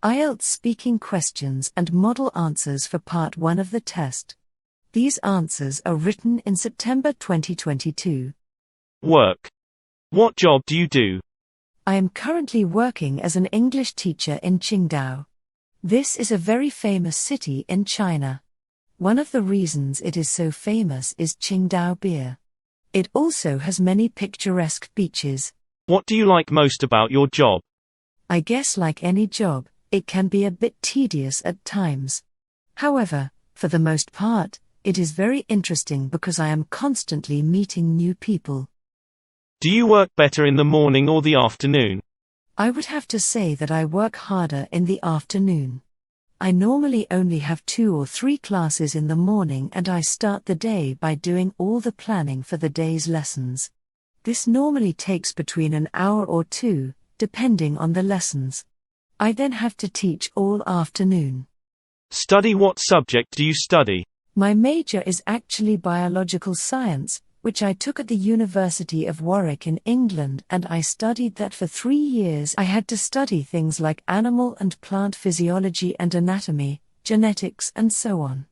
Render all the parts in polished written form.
IELTS speaking questions and model answers for part 1 of the test. These answers are written in September 2022. Work. What job do you do? I am currently working as an English teacher in Qingdao. This is a very famous city in China. One of the reasons it is so famous is Qingdao beer. It also has many picturesque beaches. What do you like most about your job? I guess like any job, it can be a bit tedious at times. However, for the most part, it is very interesting because I am constantly meeting new people. Do you work better in the morning or the afternoon? I would have to say that I work harder in the afternoon. I normally only have 2 or 3 classes in the morning and I start the day by doing all the planning for the day's lessons. This normally takes between an hour or 2, depending on the lessons. I then have to teach all afternoon. Study. What subject do you study? My major is actually biological science, which I took at the University of Warwick in England, and I studied that for 3 years. I had to study things like animal and plant physiology and anatomy, genetics and so on.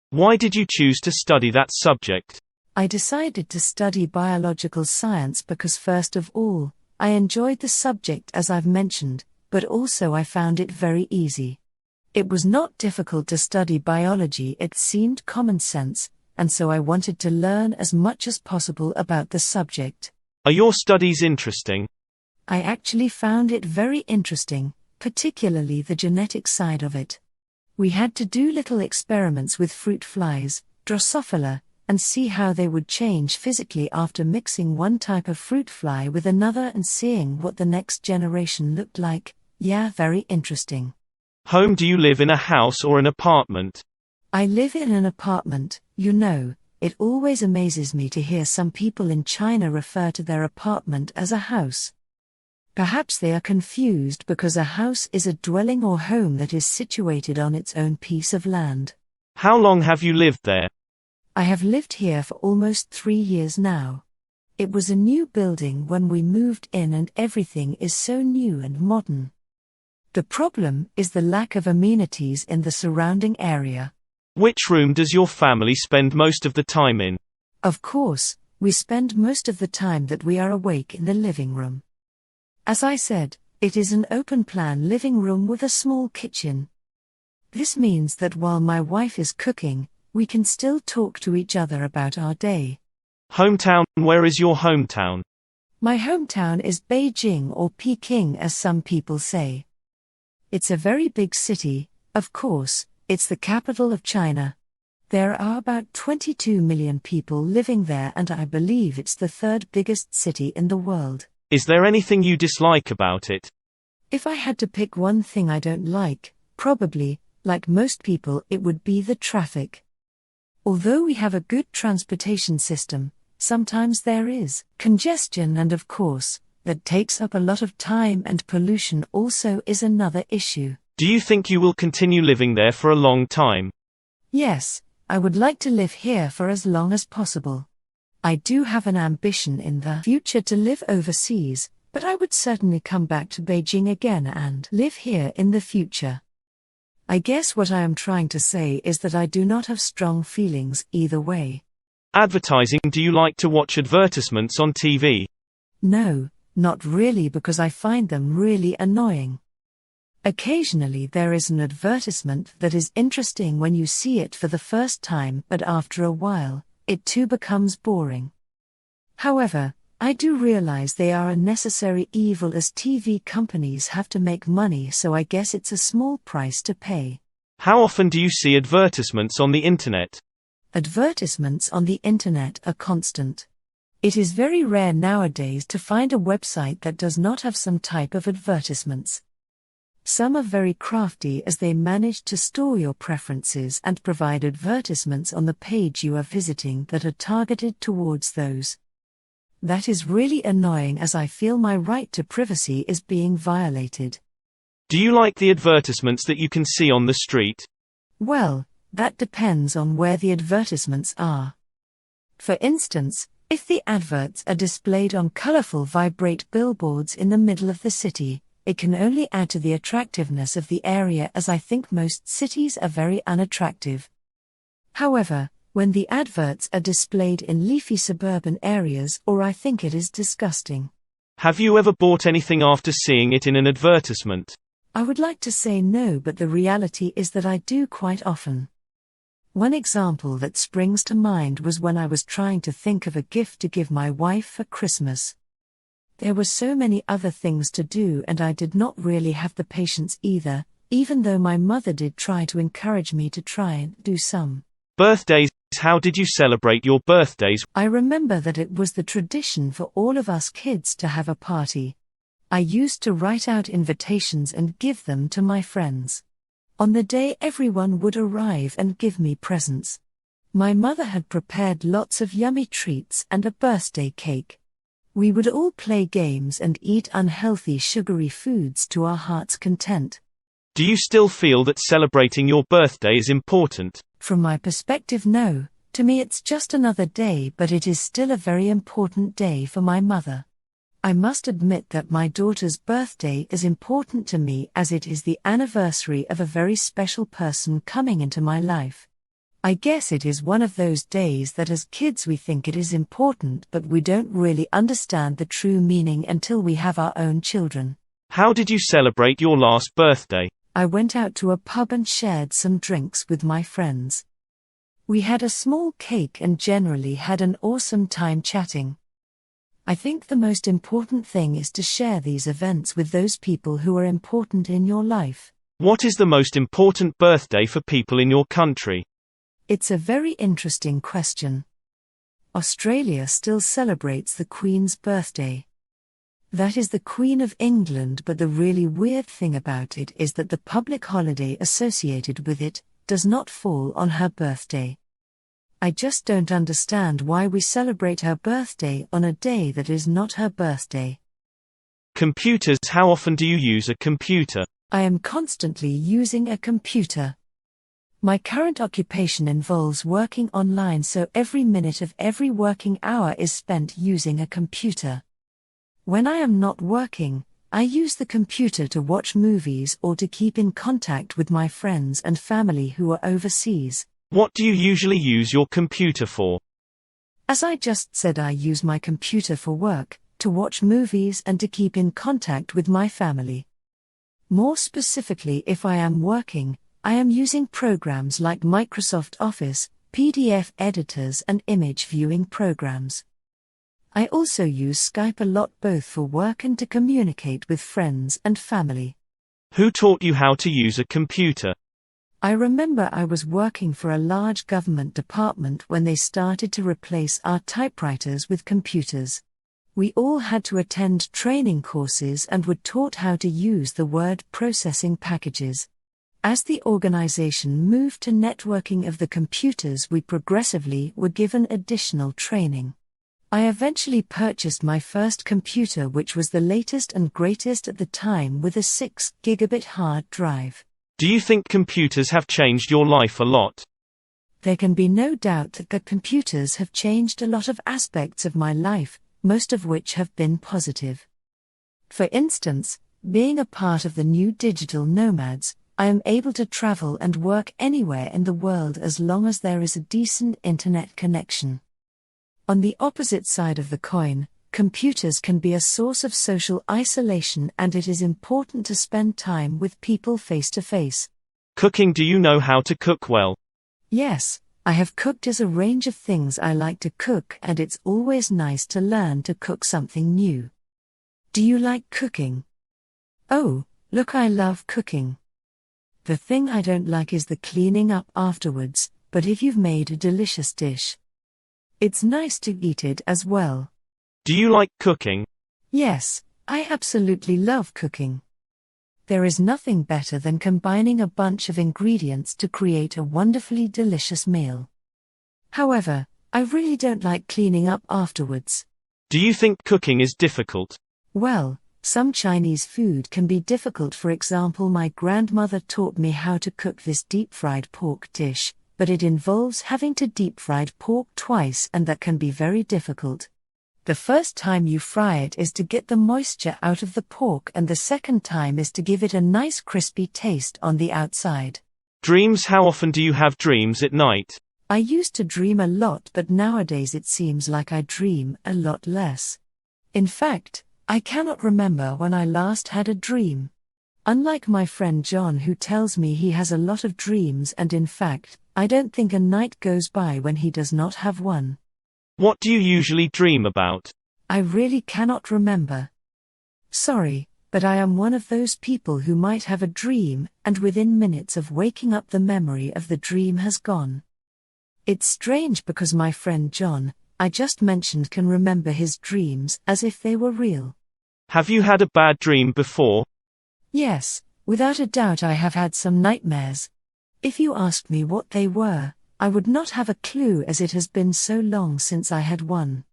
Why did you choose to study that subject? I decided to study biological science because first of all, I enjoyed the subject as I've mentioned, but also I found it very easy. It was not difficult to study biology, it seemed common sense, and so I wanted to learn as much as possible about the subject. Are your studies interesting? I actually found it very interesting, particularly the genetic side of it. We had to do little experiments with fruit flies, Drosophila, and see how they would change physically after mixing one type of fruit fly with another and seeing what the next generation looked like. Yeah, very interesting. Home. Do you live in a house or an apartment? I live in an apartment. It always amazes me to hear some people in China refer to their apartment as a house. Perhaps they are confused because a house is a dwelling or home that is situated on its own piece of land. How long have you lived there? I have lived here for almost 3 years now. It was a new building when we moved in and everything is so new and modern. The problem is the lack of amenities in the surrounding area. Which room does your family spend most of the time in? Of course, we spend most of the time that we are awake in the living room. As I said, it is an open-plan living room with a small kitchen. This means that while my wife is cooking, we can still talk to each other about our day. Hometown. Where is your hometown? My hometown is Beijing, or Peking as some people say. It's a very big city, of course, it's the capital of China. There are about 22 million people living there and I believe it's the 3rd biggest city in the world. Is there anything you dislike about it? If I had to pick one thing I don't like, probably, like most people, it would be the traffic. Although we have a good transportation system, sometimes there is congestion and of course, that takes up a lot of time, and pollution also is another issue. Do you think you will continue living there for a long time? Yes, I would like to live here for as long as possible. I do have an ambition in the future to live overseas, but I would certainly come back to Beijing again and live here in the future. I guess what I am trying to say is that I do not have strong feelings either way. Advertising. Do you like to watch advertisements on TV? No, not really, because I find them really annoying. Occasionally there is an advertisement that is interesting when you see it for the first time, but after a while, it too becomes boring. However, I do realize they are a necessary evil as TV companies have to make money, so I guess it's a small price to pay. How often do you see advertisements on the internet? Advertisements on the internet are constant. It is very rare nowadays to find a website that does not have some type of advertisements. Some are very crafty as they manage to store your preferences and provide advertisements on the page you are visiting that are targeted towards those. That is really annoying as I feel my right to privacy is being violated. Do you like the advertisements that you can see on the street? Well, that depends on where the advertisements are. For instance, if the adverts are displayed on colorful vibrate billboards in the middle of the city, it can only add to the attractiveness of the area, as I think most cities are very unattractive. However, when the adverts are displayed in leafy suburban areas, or I think it is disgusting. Have you ever bought anything after seeing it in an advertisement? I would like to say no, but the reality is that I do quite often. One example that springs to mind was when I was trying to think of a gift to give my wife for Christmas. There were so many other things to do and I did not really have the patience either, even though my mother did try to encourage me to try and do some. Birthdays. How did you celebrate your birthdays? I remember that it was the tradition for all of us kids to have a party. I used to write out invitations and give them to my friends. On the day everyone would arrive and give me presents. My mother had prepared lots of yummy treats and a birthday cake. We would all play games and eat unhealthy sugary foods to our heart's content. Do you still feel that celebrating your birthday is important? From my perspective, no. To me it's just another day, but it is still a very important day for my mother. I must admit that my daughter's birthday is important to me as it is the anniversary of a very special person coming into my life. I guess it is one of those days that as kids we think it is important, but we don't really understand the true meaning until we have our own children. How did you celebrate your last birthday? I went out to a pub and shared some drinks with my friends. We had a small cake and generally had an awesome time chatting. I think the most important thing is to share these events with those people who are important in your life. What is the most important birthday for people in your country? It's a very interesting question. Australia still celebrates the Queen's birthday. That is the Queen of England, but the really weird thing about it is that the public holiday associated with it does not fall on her birthday. I just don't understand why we celebrate her birthday on a day that is not her birthday. Computers. How often do you use a computer? I am constantly using a computer. My current occupation involves working online, so every minute of every working hour is spent using a computer. When I am not working, I use the computer to watch movies or to keep in contact with my friends and family who are overseas. What do you usually use your computer for? As I just said, I use my computer for work, to watch movies and to keep in contact with my family. More specifically, if I am working, I am using programs like Microsoft Office, PDF editors and image viewing programs. I also use Skype a lot, both for work and to communicate with friends and family. Who taught you how to use a computer? I remember I was working for a large government department when they started to replace our typewriters with computers. We all had to attend training courses and were taught how to use the word processing packages. As the organization moved to networking of the computers, we progressively were given additional training. I eventually purchased my first computer, which was the latest and greatest at the time, with a 6 gigabit hard drive. Do you think computers have changed your life a lot? There can be no doubt that computers have changed a lot of aspects of my life, most of which have been positive. For instance, being a part of the new digital nomads, I am able to travel and work anywhere in the world as long as there is a decent internet connection. On the opposite side of the coin, computers can be a source of social isolation, and it is important to spend time with people face to face. Cooking. Do you know how to cook well? Yes, I have cooked as a range of things I like to cook, and it's always nice to learn to cook something new. Do you like cooking? Oh, look, I love cooking. The thing I don't like is the cleaning up afterwards, but if you've made a delicious dish, it's nice to eat it as well. Do you like cooking? Yes, I absolutely love cooking. There is nothing better than combining a bunch of ingredients to create a wonderfully delicious meal. However, I really don't like cleaning up afterwards. Do you think cooking is difficult? Well, some Chinese food can be difficult. For example, my grandmother taught me how to cook this deep-fried pork dish, but it involves having to deep-fried pork twice, and that can be very difficult. The first time you fry it is to get the moisture out of the pork, and the second time is to give it a nice crispy taste on the outside. Dreams. How often do you have dreams at night? I used to dream a lot, but nowadays it seems like I dream a lot less. In fact, I cannot remember when I last had a dream. Unlike my friend John, who tells me he has a lot of dreams, and in fact, I don't think a night goes by when he does not have one. What do you usually dream about? I really cannot remember. Sorry, but I am one of those people who might have a dream, and within minutes of waking up the memory of the dream has gone. It's strange because my friend John, I just mentioned, can remember his dreams as if they were real. Have you had a bad dream before? Yes, without a doubt I have had some nightmares. If you asked me what they were, I would not have a clue, as it has been so long since I had one.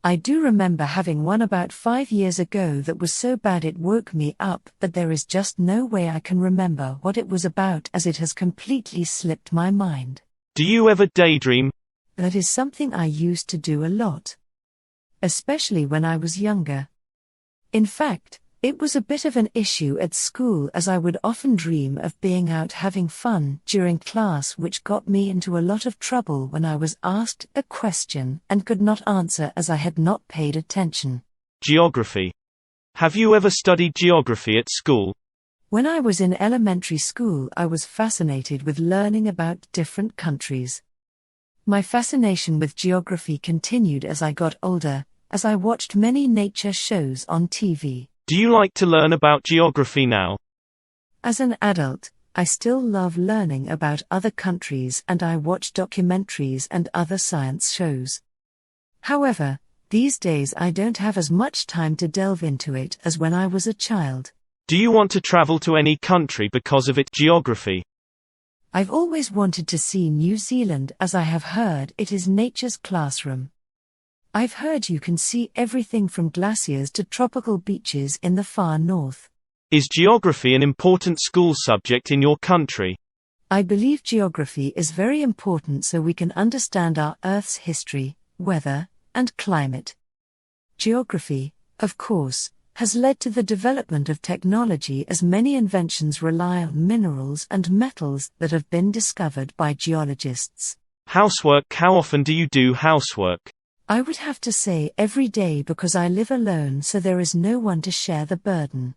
I do remember having one about 5 years ago that was so bad it woke me up, but there is just no way I can remember what it was about, as it has completely slipped my mind. Do you ever daydream? That is something I used to do a lot. Especially when I was younger. In fact, it was a bit of an issue at school, as I would often dream of being out having fun during class, which got me into a lot of trouble when I was asked a question and could not answer as I had not paid attention. Geography. Have you ever studied geography at school? When I was in elementary school, I was fascinated with learning about different countries. My fascination with geography continued as I got older, as I watched many nature shows on TV. Do you like to learn about geography now? As an adult, I still love learning about other countries, and I watch documentaries and other science shows. However, these days I don't have as much time to delve into it as when I was a child. Do you want to travel to any country because of its geography? I've always wanted to see New Zealand, as I have heard it is nature's classroom. I've heard you can see everything from glaciers to tropical beaches in the far north. Is geography an important school subject in your country? I believe geography is very important so we can understand our Earth's history, weather, and climate. Geography, of course, has led to the development of technology, as many inventions rely on minerals and metals that have been discovered by geologists. Housework. How often do you do housework? I would have to say every day, because I live alone, so there is no one to share the burden.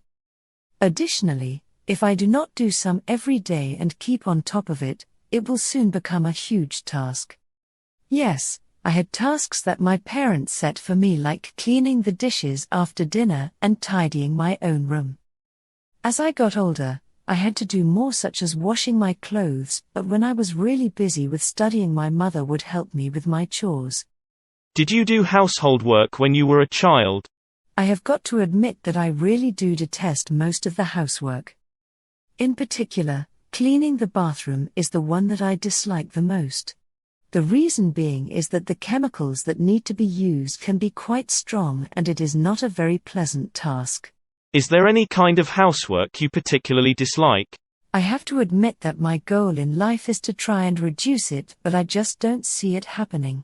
Additionally, if I do not do some every day and keep on top of it, it will soon become a huge task. Yes, I had tasks that my parents set for me, like cleaning the dishes after dinner and tidying my own room. As I got older, I had to do more, such as washing my clothes, but when I was really busy with studying, my mother would help me with my chores. Did you do household work when you were a child? I have got to admit that I really do detest most of the housework. In particular, cleaning the bathroom is the one that I dislike the most. The reason being is that the chemicals that need to be used can be quite strong, and it is not a very pleasant task. Is there any kind of housework you particularly dislike? I have to admit that my goal in life is to try and reduce it, but I just don't see it happening.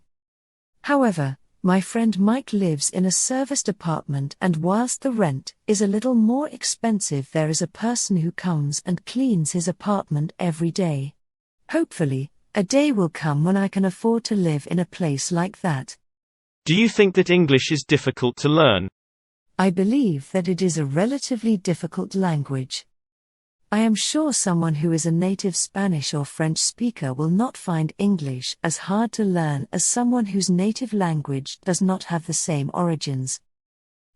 However, my friend Mike lives in a serviced apartment, and whilst the rent is a little more expensive, there is a person who comes and cleans his apartment every day. Hopefully, a day will come when I can afford to live in a place like that. Do you think that English is difficult to learn? I believe that it is a relatively difficult language. I am sure someone who is a native Spanish or French speaker will not find English as hard to learn as someone whose native language does not have the same origins.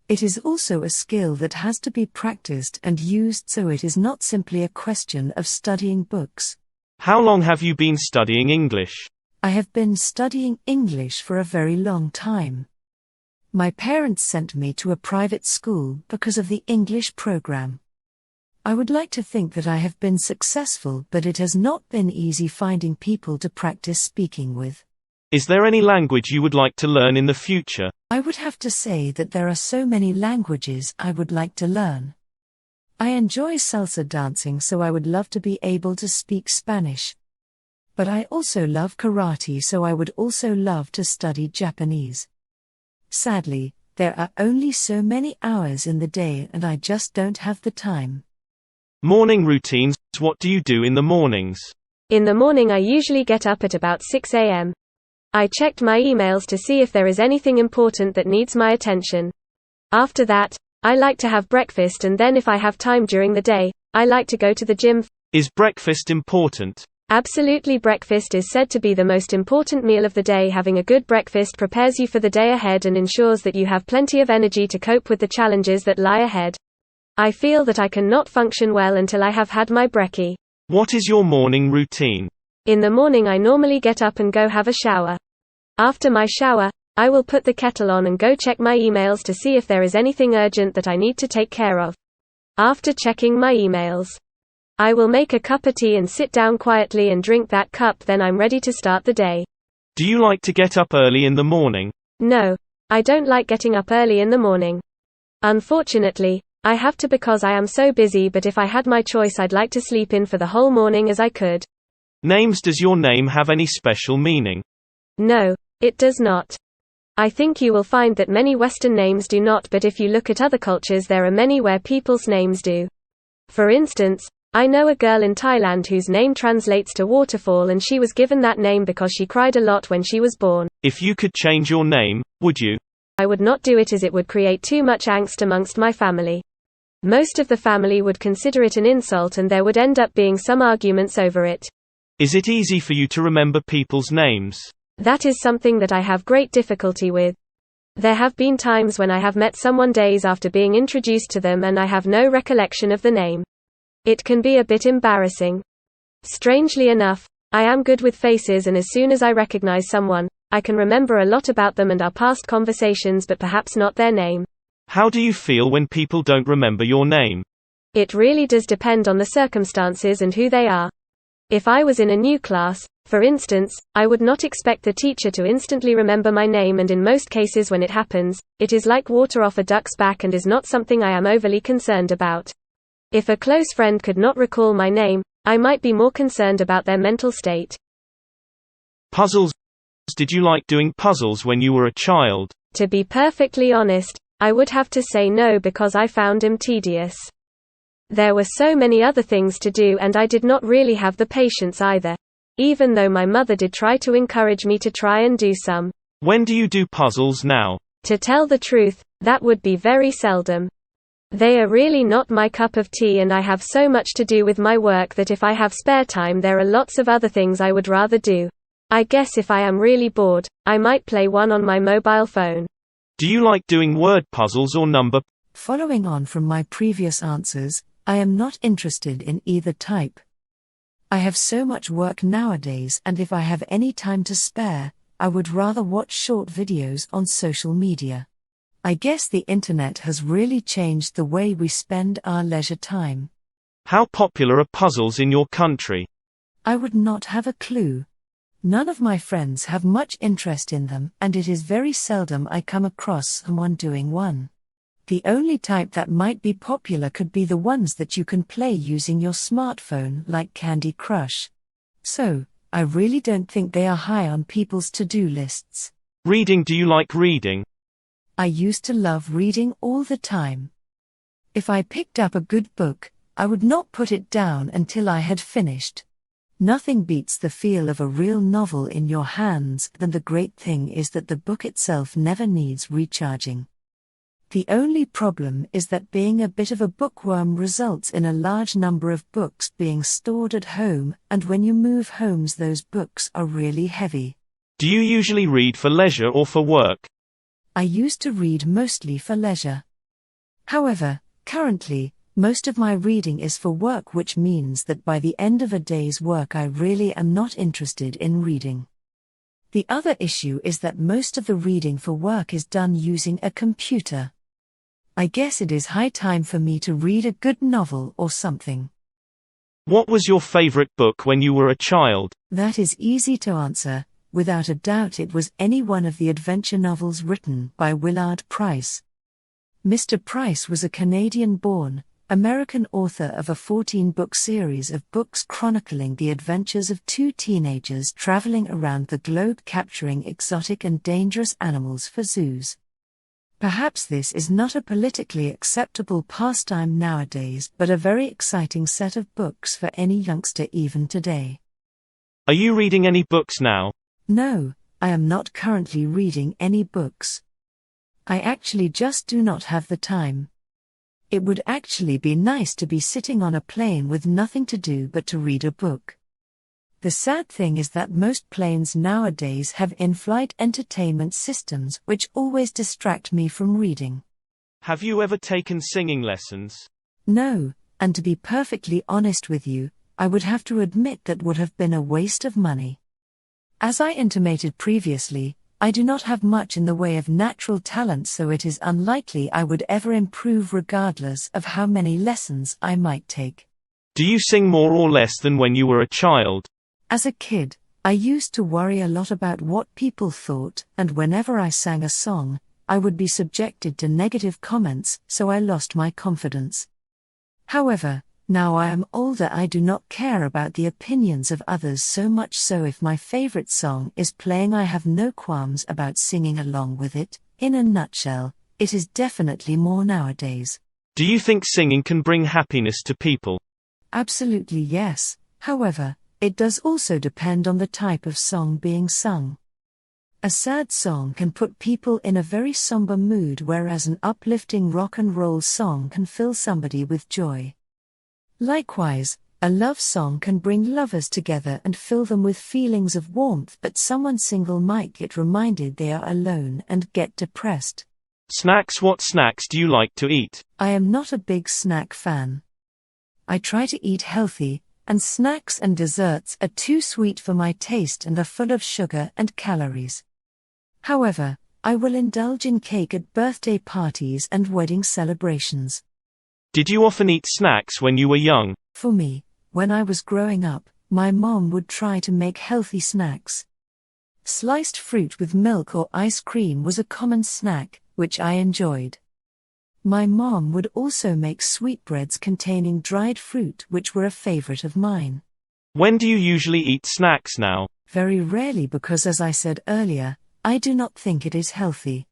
It is also a skill that has to be practiced and used, so it is not simply a question of studying books. How long have you been studying English? I have been studying English for a very long time. My parents sent me to a private school because of the English program. I would like to think that I have been successful, but it has not been easy finding people to practice speaking with. Is there any language you would like to learn in the future? I would have to say that there are so many languages I would like to learn. I enjoy salsa dancing, so I would love to be able to speak Spanish. But I also love karate, so I would also love to study Japanese. Sadly, There are only so many hours in the day and I just don't have the time. Morning routines. What do you do in the mornings? In the morning I usually get up at about 6 a.m. I checked my emails to see if there is anything important that needs my attention. After that, I like to have breakfast, and then if I have time during the day, I like to go to the gym. Is breakfast important? Absolutely. Breakfast is said to be the most important meal of the day. Having a good breakfast prepares you for the day ahead and ensures that you have plenty of energy to cope with the challenges that lie ahead. I feel that I cannot function well until I have had my brekkie. What is your morning routine? In the morning I normally get up and go have a shower. After my shower, I will put the kettle on and go check my emails to see if there is anything urgent that I need to take care of. After checking my emails, I will make a cup of tea and sit down quietly and drink that cup. Then I'm ready to start the day. Do you like to get up early in the morning? No, I don't like getting up early in the morning. Unfortunately, I have to because I am so busy, but if I had my choice I'd like to sleep in for the whole morning as I could. Names. Does your name have any special meaning? No, it does not. I think you will find that many Western names do not, but if you look at other cultures there are many where people's names do. For instance, I know a girl in Thailand whose name translates to waterfall, and she was given that name because she cried a lot when she was born. If you could change your name, would you? I would not do it as it would create too much angst amongst my family. Most of the family would consider it an insult and there would end up being some arguments over it. Is it easy for you to remember people's names? That is something that I have great difficulty with. There have been times when I have met someone days after being introduced to them and I have no recollection of the name. It can be a bit embarrassing. Strangely enough, I am good with faces, and as soon as I recognize someone, I can remember a lot about them and our past conversations, but perhaps not their name. How do you feel when people don't remember your name? It really does depend on the circumstances and who they are. If I was in a new class, for instance, I would not expect the teacher to instantly remember my name, and in most cases when it happens, it is like water off a duck's back and is not something I am overly concerned about. If a close friend could not recall my name, I might be more concerned about their mental state. Puzzles. Did you like doing puzzles when you were a child? To be perfectly honest, I would have to say no, because I found them tedious. There were so many other things to do and I did not really have the patience either. Even though my mother did try to encourage me to try and do some. When do you do puzzles now? To tell the truth, that would be very seldom. They are really not my cup of tea, and I have so much to do with my work that if I have spare time there are lots of other things I would rather do. I guess if I am really bored, I might play one on my mobile phone. Do you like doing word puzzles or number? Following on from my previous answers, I am not interested in either type. I have so much work nowadays, and if I have any time to spare, I would rather watch short videos on social media. I guess the internet has really changed the way we spend our leisure time. How popular are puzzles in your country? I would not have a clue. None of my friends have much interest in them, and it is very seldom I come across someone doing one. The only type that might be popular could be the ones that you can play using your smartphone, like Candy Crush. So, I really don't think they are high on people's to-do lists. Reading. Do you like reading? I used to love reading all the time. If I picked up a good book, I would not put it down until I had finished. Nothing beats the feel of a real novel in your hands, and the great thing is that the book itself never needs recharging. The only problem is that being a bit of a bookworm results in a large number of books being stored at home, and when you move homes those books are really heavy. Do you usually read for leisure or for work? I used to read mostly for leisure. However, currently, most of my reading is for work, which means that by the end of a day's work I really am not interested in reading. The other issue is that most of the reading for work is done using a computer. I guess it is high time for me to read a good novel or something. What was your favorite book when you were a child? That is easy to answer. Without a doubt it was any one of the adventure novels written by Willard Price. Mr. Price was a Canadian-born, American author of a 14-book series of books chronicling the adventures of two teenagers traveling around the globe capturing exotic and dangerous animals for zoos. Perhaps this is not a politically acceptable pastime nowadays, but a very exciting set of books for any youngster even today. Are you reading any books now? No, I am not currently reading any books. I actually just do not have the time. It would actually be nice to be sitting on a plane with nothing to do but to read a book. The sad thing is that most planes nowadays have in-flight entertainment systems which always distract me from reading. Have you ever taken singing lessons? No, and to be perfectly honest with you, I would have to admit that would have been a waste of money. As I intimated previously, I do not have much in the way of natural talent, so it is unlikely I would ever improve regardless of how many lessons I might take. Do you sing more or less than when you were a child? As a kid, I used to worry a lot about what people thought, and whenever I sang a song, I would be subjected to negative comments, so I lost my confidence. However, now I am older, I do not care about the opinions of others so much, so if my favorite song is playing, I have no qualms about singing along with it. In a nutshell, it is definitely more nowadays. Do you think singing can bring happiness to people? Absolutely yes. However, it does also depend on the type of song being sung. A sad song can put people in a very somber mood, whereas an uplifting rock and roll song can fill somebody with joy. Likewise, a love song can bring lovers together and fill them with feelings of warmth, but someone single might get reminded they are alone and get depressed. Snacks. What snacks do you like to eat? I am not a big snack fan. I try to eat healthy, and snacks and desserts are too sweet for my taste and are full of sugar and calories. However, I will indulge in cake at birthday parties and wedding celebrations. Did you often eat snacks when you were young? For me, when I was growing up, my mom would try to make healthy snacks. Sliced fruit with milk or ice cream was a common snack, which I enjoyed. My mom would also make sweetbreads containing dried fruit, which were a favorite of mine. When do you usually eat snacks now? Very rarely, because as I said earlier, I do not think it is healthy.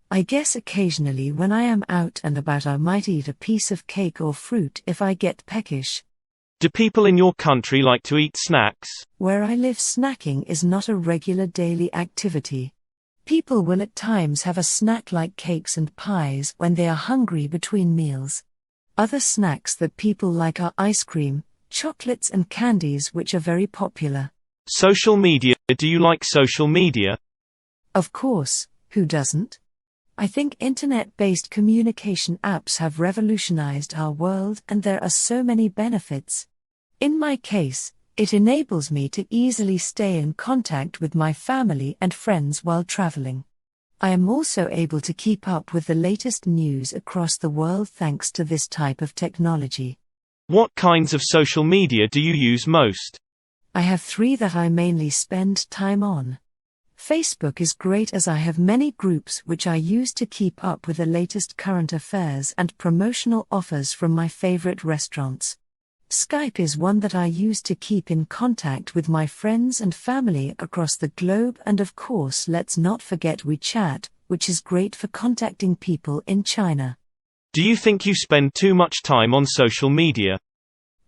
I guess occasionally when I am out and about I might eat a piece of cake or fruit if I get peckish. Do people in your country like to eat snacks? Where I live, snacking is not a regular daily activity. People will at times have a snack like cakes and pies when they are hungry between meals. Other snacks that people like are ice cream, chocolates and candies, which are very popular. Social media. Do you like social media? Of course, who doesn't? I think internet-based communication apps have revolutionized our world, and there are so many benefits. In my case, it enables me to easily stay in contact with my family and friends while traveling. I am also able to keep up with the latest news across the world thanks to this type of technology. What kinds of social media do you use most? I have 3 that I mainly spend time on. Facebook is great as I have many groups which I use to keep up with the latest current affairs and promotional offers from my favorite restaurants. Skype is one that I use to keep in contact with my friends and family across the globe, and of course let's not forget WeChat, which is great for contacting people in China. Do you think you spend too much time on social media?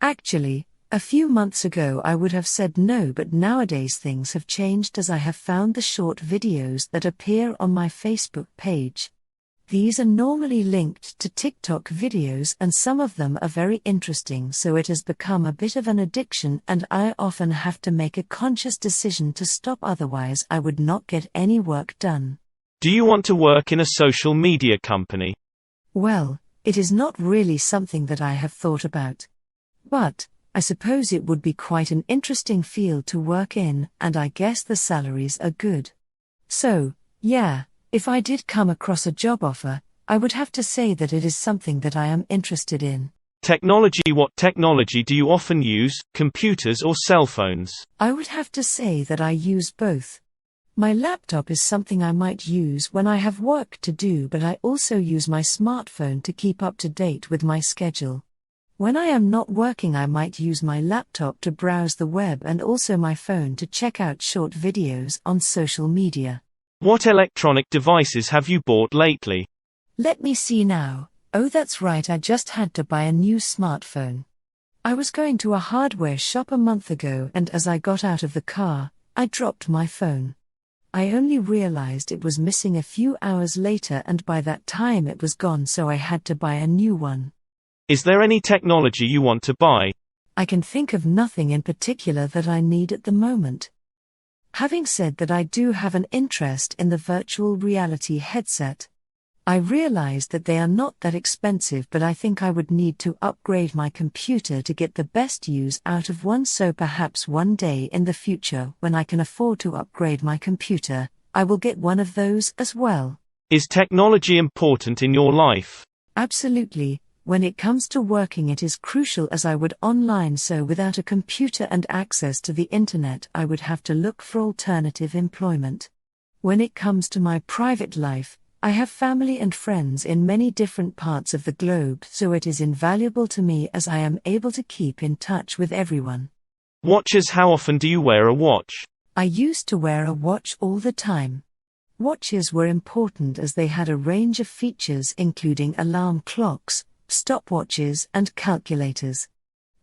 Actually, a few months ago I would have said no, but nowadays things have changed as I have found the short videos that appear on my Facebook page. These are normally linked to TikTok videos, and some of them are very interesting, so it has become a bit of an addiction, and I often have to make a conscious decision to stop, otherwise I would not get any work done. Do you want to work in a social media company? Well, it is not really something that I have thought about. But I suppose it would be quite an interesting field to work in, and I guess the salaries are good. So, yeah, if I did come across a job offer, I would have to say that it is something that I am interested in. Technology. What technology do you often use, computers or cell phones? I would have to say that I use both. My laptop is something I might use when I have work to do, but I also use my smartphone to keep up to date with my schedule. When I am not working, I might use my laptop to browse the web and also my phone to check out short videos on social media. What electronic devices have you bought lately? Let me see now. Oh, that's right, I just had to buy a new smartphone. I was going to a hardware shop a month ago, and as I got out of the car, I dropped my phone. I only realized it was missing a few hours later, and by that time it was gone, so I had to buy a new one. Is there any technology you want to buy? I can think of nothing in particular that I need at the moment. Having said that, I do have an interest in the virtual reality headset. I realize that they are not that expensive, but I think I would need to upgrade my computer to get the best use out of one, so perhaps one day in the future, when I can afford to upgrade my computer, I will get one of those as well. Is technology important in your life? Absolutely. When it comes to working, it is crucial, as I would online, so without a computer and access to the internet, I would have to look for alternative employment. When it comes to my private life, I have family and friends in many different parts of the globe, so it is invaluable to me as I am able to keep in touch with everyone. Watches. How often do you wear a watch? I used to wear a watch all the time. Watches were important as they had a range of features, including alarm clocks, stopwatches, and calculators.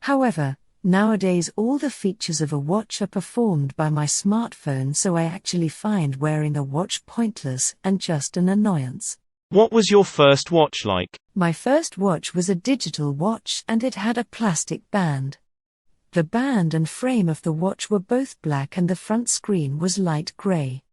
However, nowadays all the features of a watch are performed by my smartphone, so I actually find wearing a watch pointless and just an annoyance. What was your first watch like? My first watch was a digital watch, and it had a plastic band. The band and frame of the watch were both black, and the front screen was light gray.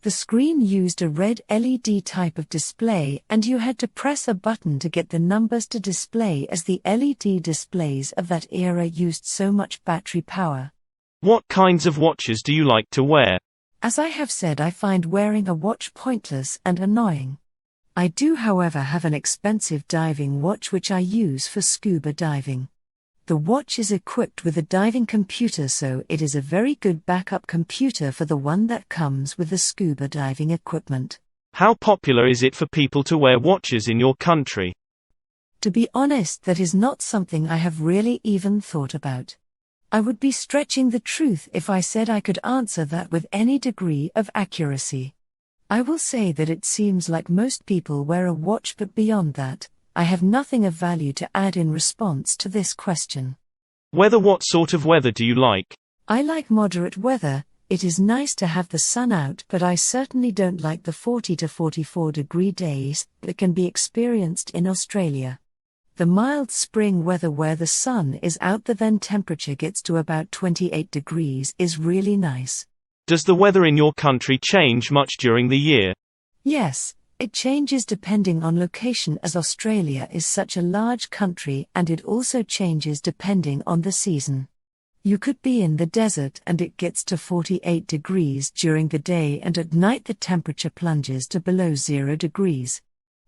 The screen used a red LED type of display, and you had to press a button to get the numbers to display, as the LED displays of that era used so much battery power. What kinds of watches do you like to wear? As I have said, I find wearing a watch pointless and annoying. I do, however, have an expensive diving watch which I use for scuba diving. The watch is equipped with a diving computer, so it is a very good backup computer for the one that comes with the scuba diving equipment. How popular is it for people to wear watches in your country? To be honest, that is not something I have really even thought about. I would be stretching the truth if I said I could answer that with any degree of accuracy. I will say that it seems like most people wear a watch, but beyond that, I have nothing of value to add in response to this question. Weather. What sort of weather do you like? I like moderate weather. It is nice to have the sun out, but I certainly don't like the 40 to 44 degree days that can be experienced in Australia. The mild spring weather where the sun is out, the then temperature gets to about 28 degrees, is really nice. Does the weather in your country change much during the year? Yes. It changes depending on location, as Australia is such a large country, and it also changes depending on the season. You could be in the desert and it gets to 48 degrees during the day, and at night the temperature plunges to below 0 degrees.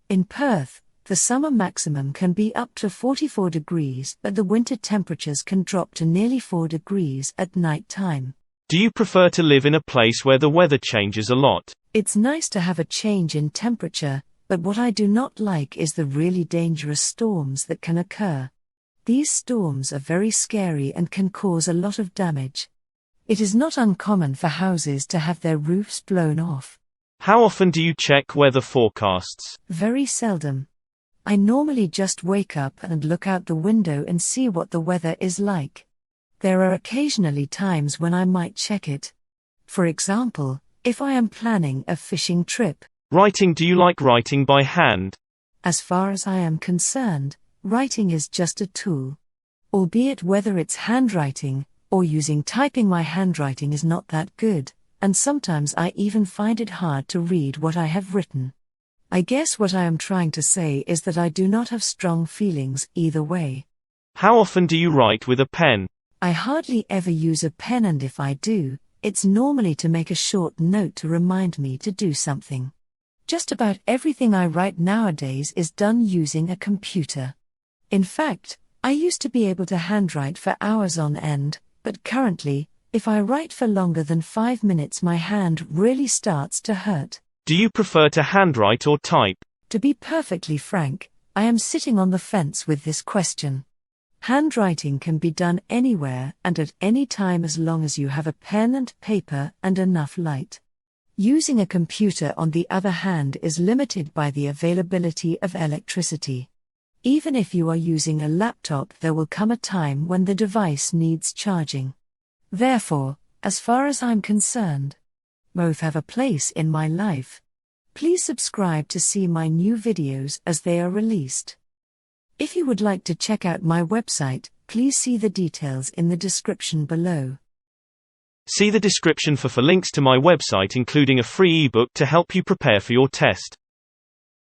In Perth, the summer maximum can be up to 44 degrees, but the winter temperatures can drop to nearly 4 degrees at night time. Do you prefer to live in a place where the weather changes a lot? It's nice to have a change in temperature, but what I do not like is the really dangerous storms that can occur. These storms are very scary and can cause a lot of damage. It is not uncommon for houses to have their roofs blown off. How often do you check weather forecasts? Very seldom. I normally just wake up and look out the window and see what the weather is like. There are occasionally times when I might check it. For example, if I am planning a fishing trip. Writing. Do you like writing by hand? As far as I am concerned, writing is just a tool. Albeit whether it's handwriting or using typing, my handwriting is not that good, and sometimes I even find it hard to read what I have written. I guess what I am trying to say is that I do not have strong feelings either way. How often do you write with a pen? I hardly ever use a pen, and if I do, it's normally to make a short note to remind me to do something. Just about everything I write nowadays is done using a computer. In fact, I used to be able to handwrite for hours on end, but currently, if I write for longer than 5 minutes, my hand really starts to hurt. Do you prefer to handwrite or type? To be perfectly frank, I am sitting on the fence with this question. Handwriting can be done anywhere and at any time, as long as you have a pen and paper and enough light. Using a computer, on the other hand, is limited by the availability of electricity. Even if you are using a laptop, there will come a time when the device needs charging. Therefore, as far as I'm concerned, both have a place in my life. Please subscribe to see my new videos as they are released. If you would like to check out my website, please see the details in the description below. See the description for links to my website, including a free ebook to help you prepare for your test.